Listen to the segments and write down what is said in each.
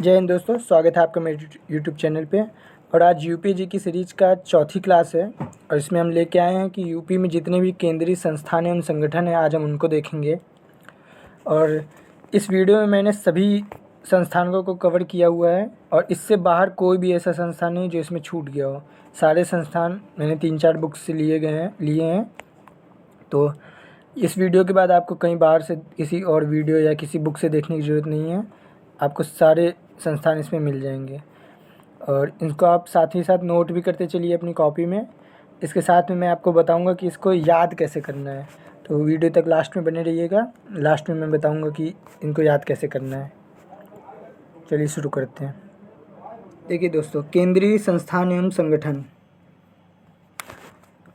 जय हिंद दोस्तों, स्वागत है आपका मेरे यूट्यूब चैनल पे। और आज यूपी जी की सीरीज का चौथी क्लास है और इसमें हम लेके आए हैं कि यूपी में जितने भी केंद्रीय संस्थान एवं संगठन हैं आज हम उनको देखेंगे। और इस वीडियो में मैंने सभी संस्थानों को कवर किया हुआ है और इससे बाहर कोई भी ऐसा संस्थान नहीं जो इसमें छूट गया हो। सारे संस्थान मैंने 3-4 बुक्स से लिए हैं। तो इस वीडियो के बाद आपको कहीं बाहर से किसी और वीडियो या किसी बुक से देखने की ज़रूरत नहीं है। आपको सारे संस्थान इसमें मिल जाएंगे और इनको आप साथ ही साथ नोट भी करते चलिए अपनी कॉपी में। इसके साथ में मैं आपको बताऊंगा कि इसको याद कैसे करना है, तो वीडियो तक लास्ट में बने रहिएगा। लास्ट में मैं बताऊंगा कि इनको याद कैसे करना है। चलिए शुरू करते हैं। देखिए दोस्तों, केंद्रीय संस्थान एवं संगठन।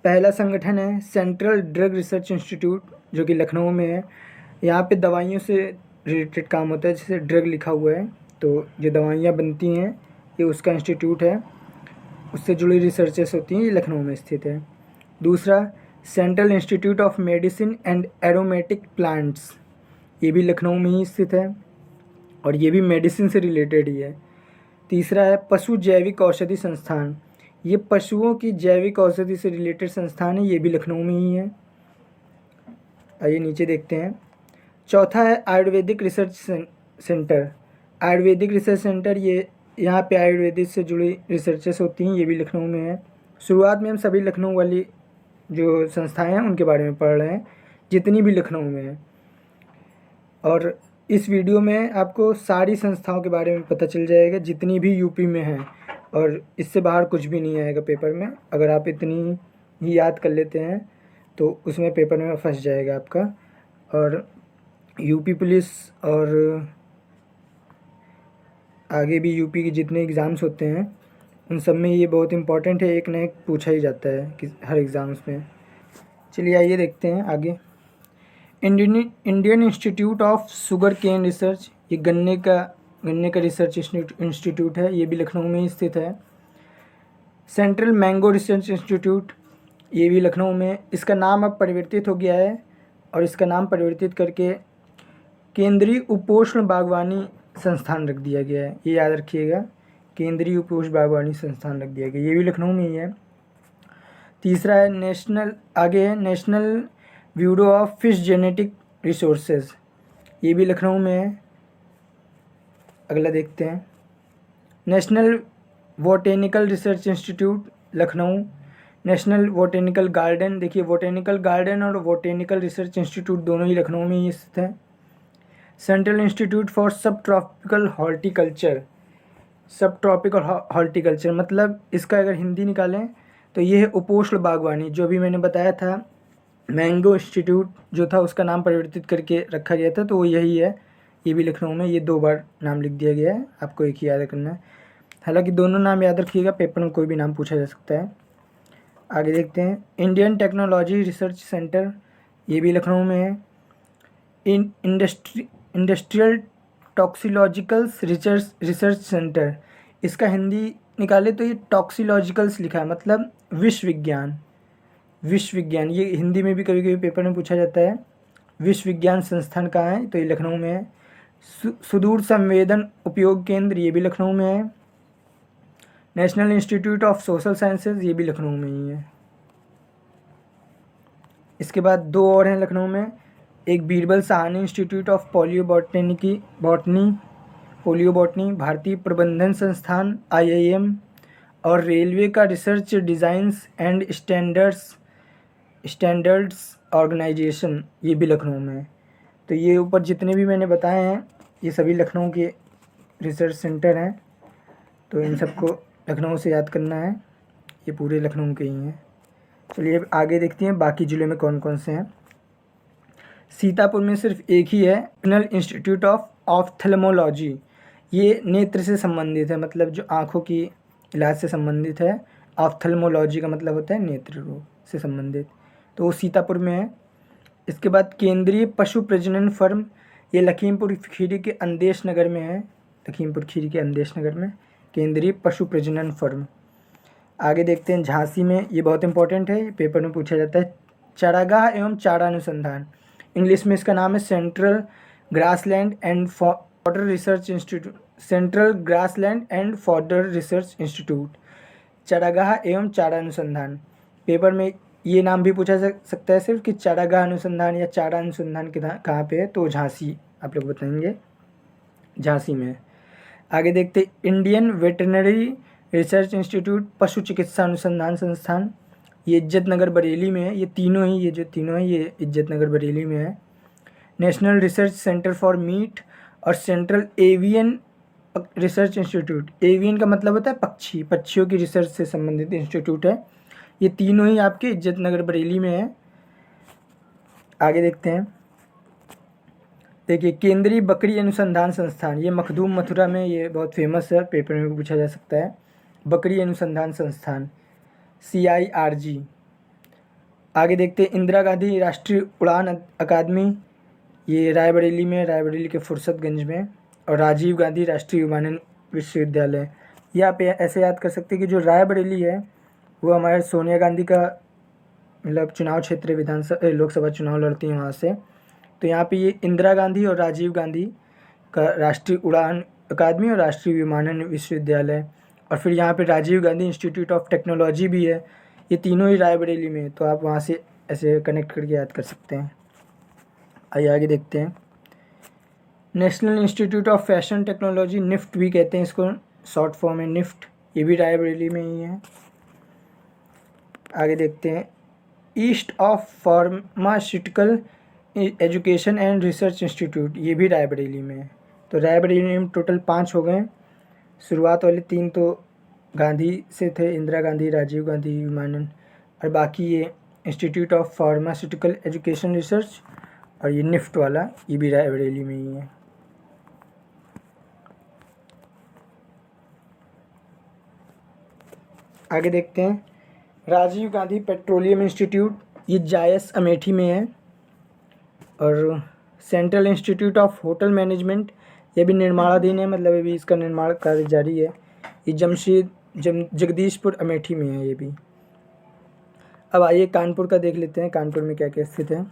पहला संगठन है सेंट्रल ड्रग रिसर्च इंस्टीट्यूट, जो कि लखनऊ में है। यहाँ पे दवाइयों से रिलेटेड काम होता है, जैसे ड्रग लिखा हुआ है तो जो दवाइयाँ बनती हैं ये उसका इंस्टीट्यूट है, उससे जुड़ी रिसर्चेस होती हैं, ये लखनऊ में स्थित है। दूसरा central institute of medicine and aromatic plants, ये भी लखनऊ में ही स्थित है और ये भी मेडिसिन से रिलेटेड ही है। तीसरा है पशु जैविक औषधि संस्थान, ये पशुओं की जैविक औषधि से रिलेटेड संस्थान है, ये भी लखनऊ में ही है। आइए नीचे देखते हैं। चौथा है Ayurvedic research centre. Ayurvedic research centre, ये यहाँ पे आयुर्वेदिक से जुड़ी रिसर्चेस होती हैं, ये भी लखनऊ में है। शुरुआत में हम सभी लखनऊ वाली जो संस्थाएं हैं उनके बारे में पढ़ रहे हैं, जितनी भी लखनऊ में है। और इस वीडियो में आपको सारी संस्थाओं के बारे में पता चल जाएगा जितनी भी यूपी में हैं, और इससे बाहर कुछ भी नहीं आएगा पेपर में। अगर आप इतनी ही याद कर लेते हैं तो उसमें पेपर में फंस जाएगा आपका। और यूपी पुलिस और आगे भी यूपी के जितने एग्ज़ाम्स होते हैं उन सब में ये बहुत इंपॉर्टेंट है, एक न एक पूछा ही जाता है कि हर एग्ज़ाम्स में। चलिए आइए देखते हैं आगे। Indian institute of sugar cane research, ये गन्ने का रिसर्च इंस्टीट्यूट है, ये भी लखनऊ में ही स्थित है। सेंट्रल मैंगो रिसर्च इंस्टीट्यूट, ये भी लखनऊ में। इसका नाम अब परिवर्तित हो गया है और इसका नाम परिवर्तित करके केंद्रीय उपोष्ण बागवानी संस्थान रख दिया गया है, ये याद रखिएगा। केंद्रीय उपोष्ण बागवानी संस्थान रख दिया गया, ये भी लखनऊ में ही है। तीसरा है national bureau of fish genetic resources, ये भी लखनऊ में है। अगला देखते हैं। National botanical research institute Lucknow. National botanical garden, देखिए बोटेनिकल गार्डन और बोटेनिकल रिसर्च इंस्टीट्यूट दोनों ही लखनऊ में ही स्थित हैं। सेंट्रल इंस्टीट्यूट फॉर सब ट्रॉपिकल हॉर्टिकल्चर, मतलब इसका अगर हिंदी निकालें तो ये है उपोष्ण बागवानी। जो भी मैंने बताया था मैंगो इंस्टीट्यूट जो था उसका नाम परिवर्तित करके रखा गया था, तो वो यही है, ये भी लखनऊ में। ये 2 बार नाम लिख दिया गया है, आपको एक ही याद करना है। हालांकि दोनों नाम याद रखिएगा, पेपर में कोई भी नाम पूछा जा सकता है। आगे देखते हैं। इंडियन टेक्नोलॉजी रिसर्च सेंटर, ये भी लखनऊ में है। इंडस्ट्रियल टॉक्सिलॉजिकल्स रिसर्च सेंटर, इसका हिंदी निकाले तो ये टॉक्सिलॉजिकल्स लिखा है, मतलब विश्व विज्ञान। ये हिंदी में भी कभी कभी पेपर में पूछा जाता है। विश्व विज्ञान संस्थान कहाँ है, तो ये लखनऊ में है। सुदूर संवेदन उपयोग केंद्र, ये भी लखनऊ में है। National institute of social sciences, ये भी लखनऊ में ही है। इसके बाद 2 और हैं लखनऊ में। एक Birbal Sahni institute of palaeobotany, भारतीय प्रबंधन संस्थान IIM, और रेलवे का research designs and standards organisation, ये भी लखनऊ में है। तो ये ऊपर जितने भी मैंने बताए हैं ये सभी लखनऊ के रिसर्च सेंटर हैं, तो इन सबको लखनऊ से याद करना है, ये पूरे लखनऊ के ही हैं। चलिए अब आगे देखते हैं बाकी ज़िले में कौन कौन से हैं। सीतापुर में सिर्फ एक ही है, नेशनल इंस्टीट्यूट ऑफ ऑफ्थेल्मोलॉजी, ये नेत्र से संबंधित है, मतलब जो आँखों की इलाज से संबंधित है। ऑफ्थेल्मोलॉजी का मतलब होता है नेत्र रोग से संबंधित, तो वो सीतापुर में है। इसके बाद केंद्रीय पशु प्रजनन फर्म, ये लखीमपुर खीरी के अंदेश नगर में है। केंद्रीय पशु प्रजनन फर्म। आगे देखते हैं झांसी में, ये बहुत इंपॉर्टेंट है, पेपर में पूछा जाता है। चारागाह एवं चारा अनुसंधान, इंग्लिश में इसका नाम है central grassland and water research central grassland and fodder research institute, चारागाह एवं चारा अनुसंधान। पेपर में ये नाम भी पूछा सकता है सिर्फ कि चारागाह अनुसंधान या चारा अनुसंधान कहाँ पे है, तो झांसी आप लोग बताएंगे, झांसी में। आगे देखते इंडियन वेटरनरी रिसर्च इंस्टीट्यूट, पशु चिकित्सा अनुसंधान संस्थान, ये इज्जत नगर बरेली में है। ये तीनों ही, ये जो तीनों है ये इज्जत नगर बरेली में है। National research centre for meat और central avian research institute, avian का मतलब होता है पक्षी, पक्षियों की रिसर्च से संबंधित इंस्टीट्यूट है। ये तीनों ही आपके इज्जत नगर बरेली में है। आगे देखते हैं, देखिए केंद्रीय बकरी अनुसंधान संस्थान, ये मखदूम मथुरा में, ये बहुत फेमस है, पेपर में भी पूछा जा सकता है। बकरी अनुसंधान संस्थान CIRG। आगे देखते हैं इंदिरा गांधी राष्ट्रीय उड़ान अकादमी, ये रायबरेली में, रायबरेली के फुर्सतगंज में। और राजीव गांधी राष्ट्रीय विमानन विश्वविद्यालय, ये आप ऐसे याद कर सकते हैं कि जो रायबरेली है वो हमारे सोनिया गांधी का मतलब चुनाव क्षेत्र, विधानसभा लोकसभा चुनाव लड़ती हैं वहाँ से। तो यहाँ पे ये इंदिरा गांधी और राजीव गांधी का राष्ट्रीय उड़ान अकादमी और राष्ट्रीय विमानन विश्वविद्यालय, और फिर यहाँ पे Rajiv Gandhi institute of technology भी है। ये तीनों ही रायबरेली में, तो आप वहाँ से ऐसे कनेक्ट करके याद कर सकते हैं। आइए आगे देखते हैं, national institute of fashion technology, NIFT भी कहते हैं इसको, शॉर्ट फॉर्म है निफ्ट, ये भी रायबरेली में ही है। आगे देखते हैं east of pharmaceutical education and research institute, ये भी रायबरेली में है। तो रायबरेली में टोटल 5 हो गए। शुरुआत वाले 3 तो गांधी से थे, इंदिरा गांधी, राजीव गांधी, विमानन, और बाकी ये institute of pharmaceutical education research और ये निफ्ट वाला, ये भी रायबरेली में ही है। आगे देखते हैं राजीव गांधी पेट्रोलियम इंस्टीट्यूट, ये जायस अमेठी में है। और central institute of hotel management, ये भी निर्माणाधीन है, मतलब अभी इसका निर्माण कार्य जारी है। ये जगदीशपुर अमेठी में है ये भी। अब आइए कानपुर का देख लेते हैं, कानपुर में क्या क्या स्थित है।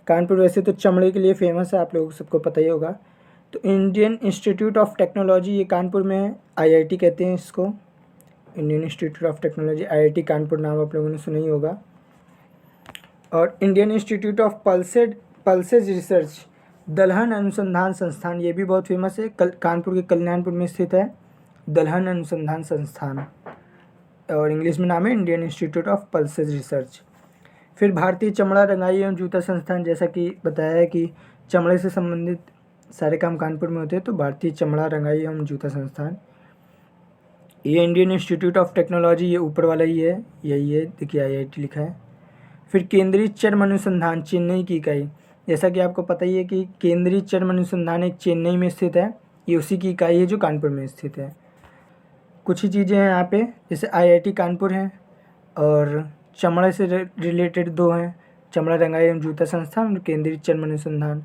कानपुर वैसे तो चमड़े के लिए फेमस है, आप लोगों को सबको पता ही होगा। तो इंडियन इंस्टीट्यूट ऑफ टेक्नोलॉजी, ये कानपुर में है, IIT कहते हैं इसको, Indian institute of technology, IIT Kanpur नाम आप लोगों ने सुना ही होगा। और Indian institute of pulses research, दलहन अनुसंधान संस्थान, ये भी बहुत फेमस है, कानपुर के कल्याणपुर में स्थित है, दलहन अनुसंधान संस्थान, और इंग्लिश में नाम है Indian institute of pulses research. फिर भारतीय चमड़ा रंगाई एवं जूता संस्थान, जैसा कि बताया है कि चमड़े से संबंधित सारे काम कानपुर में होते हैं, तो भारतीय चमड़ा रंगाई एवं जूता संस्थान। ये इंडियन इंस्टीट्यूट ऑफ टेक्नोलॉजी, ये ऊपर वाला ही है, यही है, देखिए IIT लिखा है। फिर केंद्रीय चर्म अनुसंधान, चेन्नई की इकाई, जैसा कि आपको पता ही है कि केंद्रीय चर्म अनुसंधान एक चेन्नई में स्थित है, ये उसी की इकाई है जो कानपुर में स्थित है। कुछ ही चीज़ें हैं यहाँ पे, जैसे IIT कानपुर है, और चमड़े से रिलेटेड 2 हैं, चमड़ा रंगाई एवं जूता संस्थान और केंद्रीय चर्म अनुसंधान,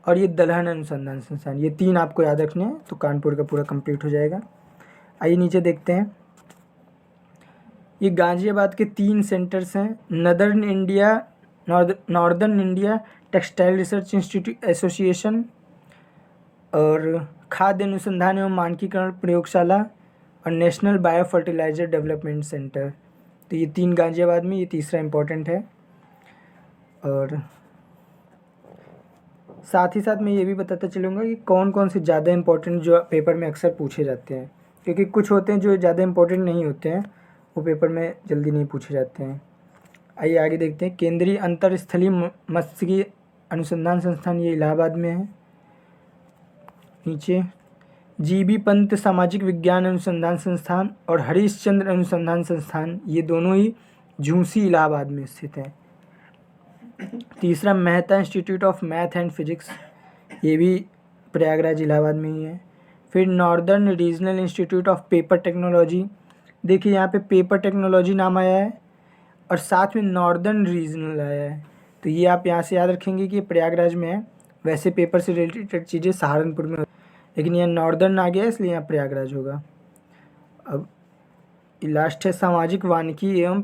और ये दलहन अनुसंधान संस्थान। ये 3 आपको याद रखने हैं, तो कानपुर का पूरा कंप्लीट हो जाएगा। आइए नीचे देखते हैं, ये गाज़ियाबाद के 3 सेंटर्स हैं, northern India textile research institute association, और खाद्य अनुसंधान एवं मानकीकरण प्रयोगशाला, और national bio fertiliser development centre. तो ये 3 गाज़ियाबाद में, ये तीसरा इम्पोर्टेंट है। और साथ ही साथ मैं ये भी बताता चलूँगा कि कौन कौन से ज़्यादा इम्पोर्टेंट जो पेपर में अक्सर पूछे जाते हैं, क्योंकि कुछ होते हैं जो ज़्यादा इम्पोर्टेंट नहीं होते हैं, वो पेपर में जल्दी नहीं पूछे जाते हैं। आइए आगे देखते हैं, केंद्रीय अंतरस्थलीय मत्स्यिकी अनुसंधान संस्थान, ये इलाहाबाद में है। नीचे GB पंत सामाजिक विज्ञान अनुसंधान संस्थान और हरीशचंद्र अनुसंधान संस्थान, ये दोनों ही झूंसी इलाहाबाद में स्थित हैं। तीसरा Mehta institute of math and physics, ये भी प्रयागराज इलाहाबाद में ही है। फिर northern regional institute of paper technology, देखिए यहाँ पे पेपर टेक्नोलॉजी नाम आया है और साथ में नॉर्दर्न रीजनल आया है, तो ये आप यहाँ से याद रखेंगे कि प्रयागराज में है। वैसे पेपर से रिलेटेड चीज़ें सहारनपुर में, लेकिन यहाँ नॉर्दर्न आ गया इसलिए यहाँ प्रयागराज होगा। अब लास्ट है सामाजिक वानिकी एवं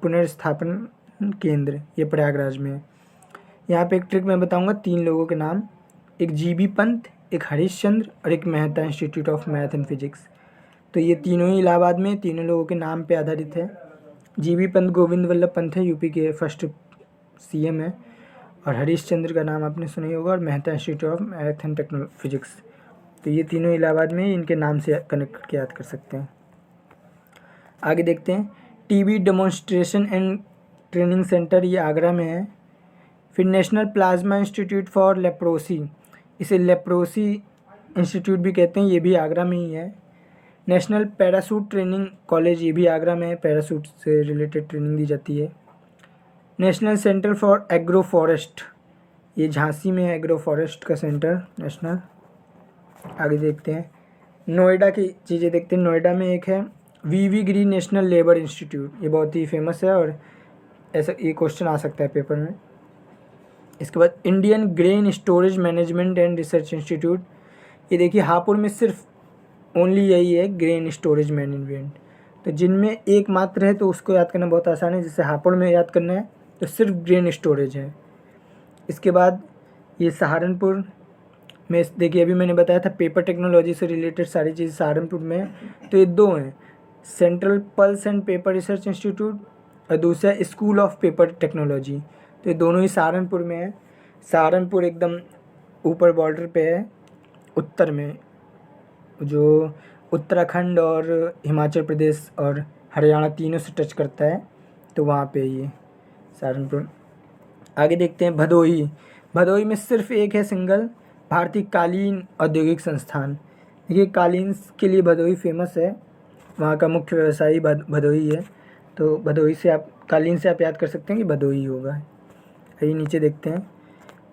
पुनर्स्थापन केंद्र, ये प्रयागराज में है। यहाँ पे एक ट्रिक मैं बताऊँगा, 3 लोगों के नाम, एक GB पंत, एक हरीशचंद्र और एक Mehta institute of math and physics. तो ये तीनों ही इलाहाबाद में, तीनों लोगों के नाम पे आधारित है। जीबी पंत गोविंद वल्लभ पंत है, यूपी के फर्स्ट सीएम है। और हरीशचंद्र का नाम आपने सुना ही होगा, और Mehta institute of math and physics. तो ये तीनों इलाहाबाद में, इनके नाम से कनेक्ट करके याद कर सकते हैं। आगे देखते हैं, TB demonstration and training centre, ये आगरा में है। फिर national plasma institute for leprosy, इसे लेप्रोसी इंस्टीट्यूट भी कहते हैं, ये भी आगरा में ही है। नेशनल पैरासूट ट्रेनिंग कॉलेज, ये भी आगरा में है, पैरासूट से रिलेटेड ट्रेनिंग दी जाती है। National centre for agro forest, ये झांसी में है, एग्रो फॉरेस्ट का सेंटर नेशनल। आगे देखते हैं, नोएडा की चीज़ें देखते हैं। नोएडा में एक है वीवी गिरी नेशनल लेबर इंस्टीट्यूट, ये बहुत ही फेमस है और ऐसा ये क्वेश्चन आ सकता है पेपर में। इसके बाद Indian grain storage management and research institute, ये देखिए हापुड़ में सिर्फ ओनली यही है, ग्रेन स्टोरेज मैनेजमेंट। तो जिनमें एक मात्र है तो उसको याद करना बहुत आसान है, जैसे हापुड़ में याद करना है तो सिर्फ ग्रेन स्टोरेज है। इसके बाद ये सहारनपुर में, देखिए अभी मैंने बताया था पेपर टेक्नोलॉजी से रिलेटेड सारी चीज़ सहारनपुर में है। तो ये दो हैं, central pulse and paper research institute और दूसरा स्कूल ऑफ पेपर टेक्नोलॉजी। तो ये दोनों ही सहारनपुर में है। सहारनपुर एकदम ऊपर बॉर्डर पे है, उत्तर में, जो उत्तराखंड और हिमाचल प्रदेश और हरियाणा तीनों से टच करता है, तो वहाँ पे ये सहारनपुर। आगे देखते हैं भदोही। भदोही में सिर्फ एक है सिंगल, भारतीय कालीन औद्योगिक संस्थान। ये कालीन के लिए भदोही फेमस है, वहाँ का मुख्य व्यवसायी भदोही है। तो भदोही से आप, कालीन से आप याद कर सकते हैं कि भदोही होगा। यही नीचे देखते हैं,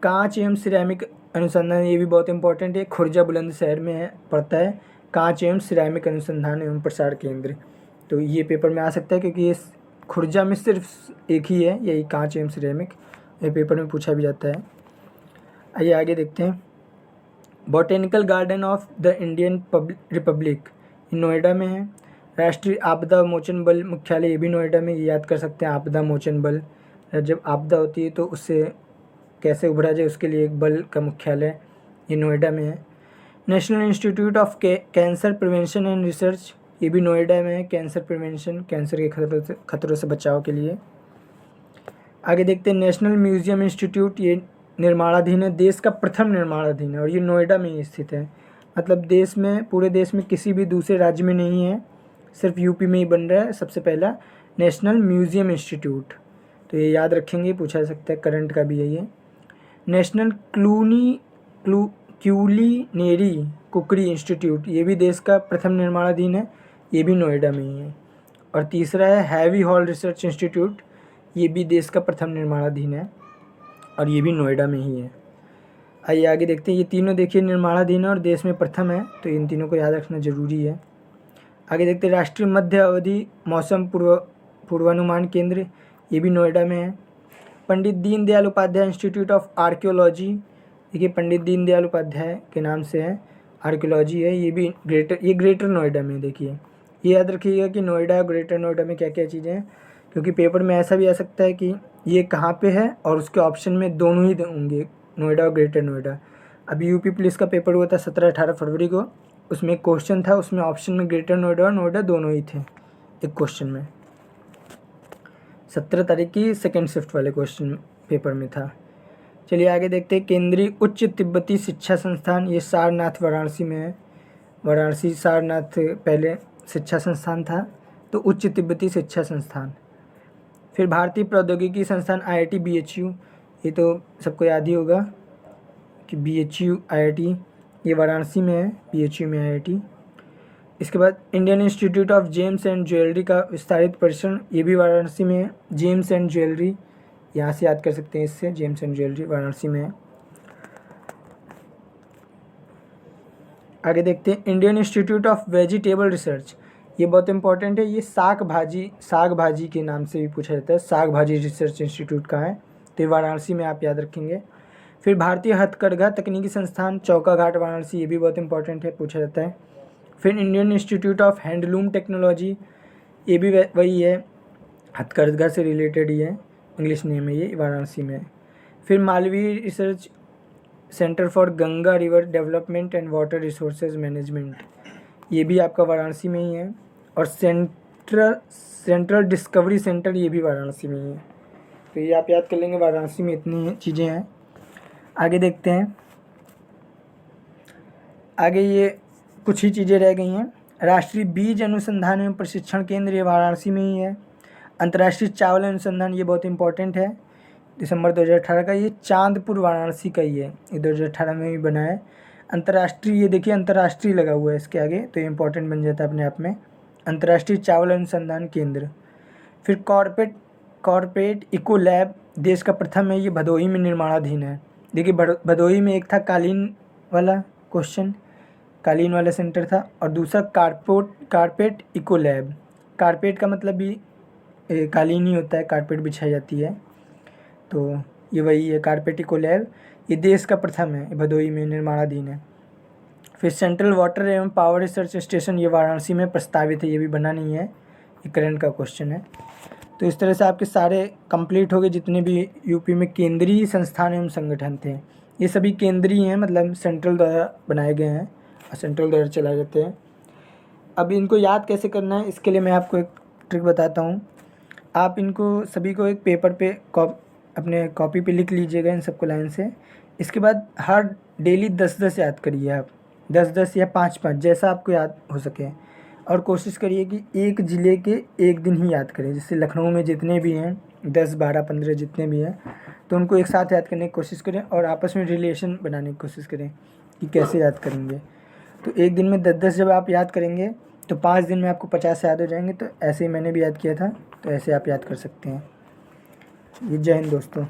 कांच एवं सिरेमिक अनुसंधान, ये भी बहुत इंपॉर्टेंट है, खुर्जा बुलंदशहर में है, पड़ता है, कांच एवं सिरेमिक अनुसंधान एवं प्रसार केंद्र। तो ये पेपर में आ सकता है क्योंकि ये खुर्जा में सिर्फ एक ही है, यही कांच एवं सिरेमिक, ये पेपर में पूछा भी जाता है। आइए आगे देखते हैं, botanical garden of the Indian Republic, Noida में है। राष्ट्रीय आपदा मोचन बल मुख्यालय, ये भी नोएडा में, ये याद कर सकते हैं, आपदा मोचन बल, जब आपदा होती है तो उससे कैसे उभरा जाए उसके लिए एक बल का मुख्यालय, ये नोएडा में है। National institute of cancer prevention and research, ये भी नोएडा में है, कैंसर प्रिवेंशन, कैंसर के खतरों से बचाव के लिए। आगे देखते हैं, नेशनल म्यूजियम इंस्टीट्यूट, ये निर्माणाधीन है, देश का प्रथम निर्माणाधीन है और ये नोएडा में ही स्थित है। मतलब देश में, पूरे देश में किसी भी दूसरे राज्य में नहीं है, सिर्फ यूपी में ही बन रहा है सबसे पहला नेशनल म्यूजियम इंस्टीट्यूट। तो ये याद रखेंगे, पूछा जा सकता है, करंट का भी यही है। नेशनल क्यूलिनेरी कुकरी इंस्टीट्यूट, ये भी देश का प्रथम निर्माणाधीन है, ये भी नोएडा में ही है। और तीसरा है हैवी हॉल रिसर्च इंस्टीट्यूट, ये भी देश का प्रथम निर्माणाधीन है और ये भी नोएडा में ही है। आइए आगे देखते हैं, ये तीनों देखिए निर्माणाधीन है और देश में प्रथम है, तो इन तीनों को याद रखना जरूरी है। आगे देखते हैं, राष्ट्रीय मध्य अवधि मौसम पूर्वानुमान केंद्र, ये भी नोएडा में है। Pandit Deendayal Upadhyay institute of archaeology, देखिए पंडित दीनदयाल उपाध्याय के नाम से है, आर्कियोलॉजी है, ये भी ग्रेटर नोएडा में। देखिए ये याद रखिएगा कि नोएडा और ग्रेटर नोएडा में क्या क्या चीज़ें हैं, क्योंकि पेपर में ऐसा भी आ सकता है कि ये कहाँ पे है और उसके ऑप्शन में दोनों ही होंगे, नोएडा और ग्रेटर नोएडा। अभी यूपी पुलिस का पेपर हुआ था 17-18 फरवरी को, उसमें एक क्वेश्चन था, उसमें ऑप्शन में ग्रेटर नोएडा और नोएडा दोनों ही थे एक क्वेश्चन में, 17 तारीख की सेकेंड शिफ्ट वाले क्वेश्चन पेपर में था। चलिए आगे देखते हैं, केंद्रीय उच्च तिब्बती शिक्षा संस्थान, ये सारनाथ वाराणसी में है। वाराणसी सारनाथ पहले शिक्षा संस्थान था, तो उच्च तिब्बती शिक्षा संस्थान। फिर भारतीय प्रौद्योगिकी संस्थान IIT BHU, ये तो सबको याद ही होगा कि BHU IIT, ये वाराणसी में है, BHU में IIT। इसके बाद Indian institute of James and jewellery का विस्तारित परिसर, ये भी वाराणसी में है, जेम्स एंड ज्वेलरी, यहाँ से याद कर सकते हैं, इससे जेम्स एंड ज्वेलरी वाराणसी में है। आगे देखते हैं, Indian institute of vegetable research, ये बहुत इंपॉर्टेंट है, ये साग भाजी के नाम से भी पूछा जाता है, साग भाजी रिसर्च इंस्टीट्यूट कहाँ है, तो ये वाराणसी में, आप याद रखेंगे। फिर भारतीय हथकरघा तकनीकी संस्थान चौकाघाट वाराणसी, ये भी बहुत इंपॉर्टेंट है, पूछा जाता है। फिर Indian institute of handloom technology, ये भी वही है, हथकरघा से रिलेटेड ही है, इंग्लिश नेम है, ये वाराणसी में है। फिर Malviya research centre for Ganga river development and water resources management, ये भी आपका वाराणसी में ही है। और सेंट्रल डिस्कवरी सेंटर, ये भी वाराणसी में ही है। तो ये आप याद कर लेंगे, वाराणसी में इतनी चीज़ें हैं। आगे देखते हैं, आगे ये कुछ ही चीज़ें रह गई हैं। राष्ट्रीय बीज अनुसंधान एवं प्रशिक्षण केंद्र, ये वाराणसी में ही है। अंतर्राष्ट्रीय चावल अनुसंधान, ये बहुत इंपॉर्टेंट है, दिसंबर 2018 का, ये चांदपुर वाराणसी का ही है, ये 2018 में भी बना है। अंतर्राष्ट्रीय, ये देखिए अंतर्राष्ट्रीय लगा हुआ है इसके आगे, तो ये इंपॉर्टेंट बन जाता है अपने आप में, अंतर्राष्ट्रीय चावल अनुसंधान केंद्र। फिर कॉर्पोरेट इको लैब, देश का प्रथम है, ये भदोही में निर्माणाधीन है। देखिए भदोही में एक था कालीन वाला क्वेश्चन, कालीन वाला सेंटर था, और दूसरा कारपेट इको लैब। कारपेट का मतलब भी कालीन ही होता है, कारपेट बिछाई जाती है, तो ये वही है कारपेट इको लैब। ये देश का प्रथम है, भदोही में निर्माणाधीन है। फिर सेंट्रल वाटर एवं पावर रिसर्च स्टेशन, ये वाराणसी में प्रस्तावित है, ये भी बना नहीं है, ये करंट का क्वेश्चन है। तो इस तरह से आपके सारे कंप्लीट हो गए, जितने भी यूपी में केंद्रीय संस्थान एवं संगठन थे, ये सभी केंद्रीय हैं, मतलब सेंट्रल द्वारा बनाए गए हैं और सेंट्रल द्वारा चलाए जाते हैं। अब इनको याद कैसे करना है, इसके लिए मैं आपको एक ट्रिक बताता हूँ। आप इनको सभी को एक पेपर पे अपने कॉपी पे लिख लीजिएगा इन सबको लाइन से। इसके बाद हर डेली 10-10 याद करिए आप, 10-10 या 5-5, जैसा आपको याद हो सके। और कोशिश करिए कि एक ज़िले के एक दिन ही याद करें। जैसे लखनऊ में जितने भी हैं 10, 12, 15 जितने भी हैं, तो उनको एक साथ याद करने की कोशिश करें और आपस में रिलेशन बनाने की कोशिश करें कि कैसे याद करेंगे। तो एक दिन में 10-10 जब आप याद करेंगे तो 5 दिन में आपको 50 याद हो जाएंगे। तो ऐसे ही मैंने भी याद किया था, तो ऐसे आप याद कर सकते हैं। ये जय हिंद दोस्तों।